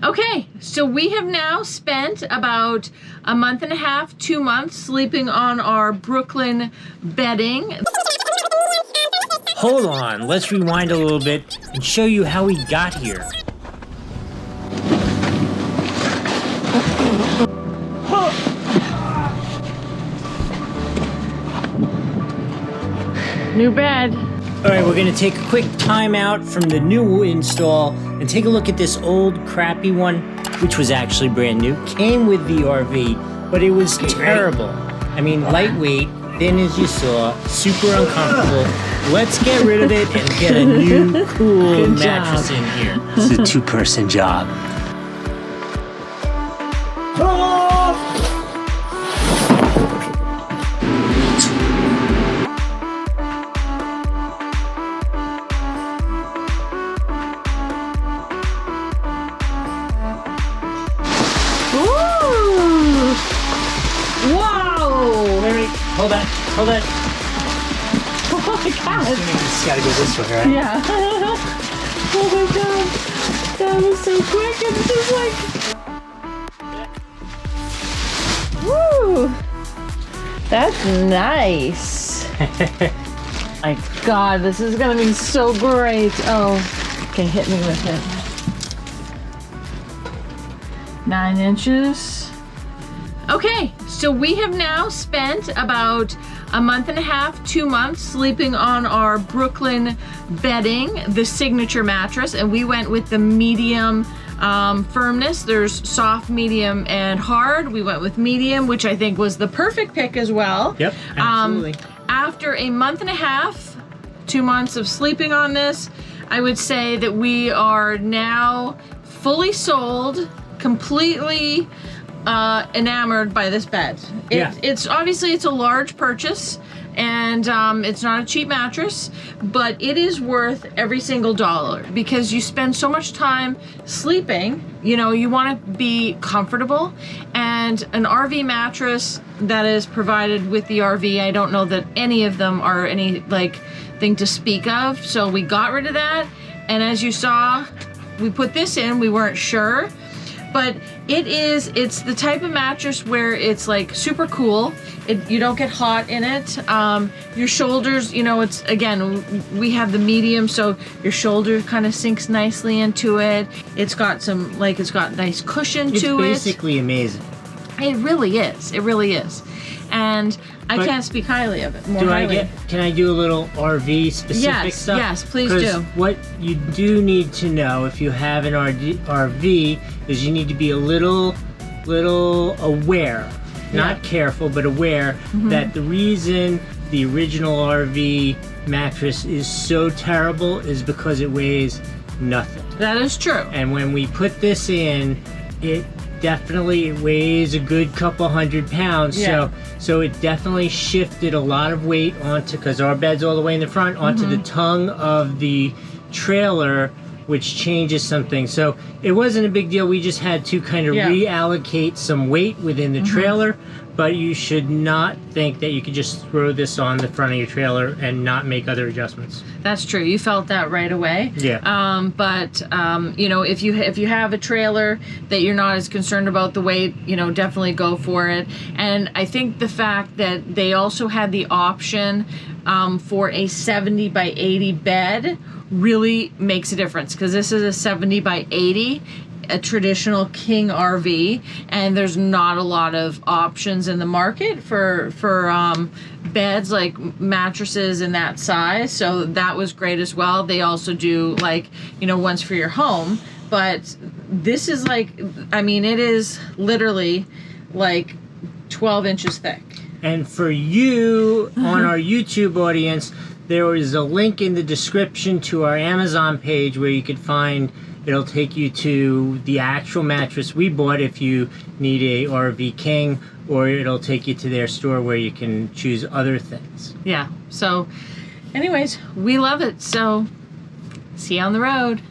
Okay, so we have now spent about a month and a half, 2 months sleeping on our Brooklyn bedding. Hold on, let's rewind a little bit and show you how we got here. New bed. All right, we're gonna take a quick time out from the new install and take a look at this old crappy one, which was actually brand new. Came with the RV, but it was terrible. I mean, lightweight, thin as you saw, super uncomfortable. Let's get rid of it and get a new cool mattress in here. This is a two-person job. Hold that. Oh my god. It's gotta go this way, right? Yeah. Oh my god. That was so quick. It's just like... Woo. That's nice. My god, this is gonna be so great. Oh, okay, hit me with it. 9 inches. Okay, so we have now spent about a month and a half, 2 months sleeping on our Brooklyn bedding, the signature mattress, and we went with the medium firmness. There's soft, medium, and hard. We went with medium, which I think was the perfect pick as well. Yep, absolutely. After a month and a half, 2 months of sleeping on this, I would say that we are now fully sold, completely enamored by this bed. It's obviously it's a large purchase, and it's not a cheap mattress, but it is worth every single dollar because you spend so much time sleeping. You know, you want to be comfortable, and an RV mattress that is provided with the RV, I don't know that any of them are any thing to speak of, so we got rid of that. And as you saw, we put this in. We weren't sure, but it's the type of mattress where it's like super cool. You don't get hot in it. Your shoulders, you know, it's, again, we have the medium, so your shoulder kind of sinks nicely into it. It's got some, it's got nice cushion to it. It's basically amazing. It really is. It really is. And I can't speak highly of it. Can I do a little RV specific stuff? Yes, please do. What you do need to know if you have an RV is you need to be a little aware, not careful, but aware that the reason the original RV mattress is so terrible is because it weighs nothing. That is true. And when we put this in, it definitely weighs a good couple 100 pounds. Yeah. So it definitely shifted a lot of weight onto, because our bed's all the way in the front, onto the tongue of the trailer, which changes something. So it wasn't a big deal. We just had to kind of reallocate some weight within the trailer, but you should not think that you could just throw this on the front of your trailer and not make other adjustments. That's true. You felt that right away. Yeah. But you know, if you have a trailer that you're not as concerned about the weight, you know, definitely go for it. And I think the fact that they also had the option for a 70 by 80 bed really makes a difference, because this is a 70 by 80, a traditional king RV, and there's not a lot of options in the market for beds, like mattresses in that size. So that was great as well. They also do, like, you know, ones for your home, but this is like, I mean, it is literally like 12 inches thick. And for you on our YouTube audience, there is a link in the description to our Amazon page where you could find, it'll take you to the actual mattress we bought if you need a RV King, or it'll take you to their store where you can choose other things. Yeah, so anyways, we love it. So see you on the road.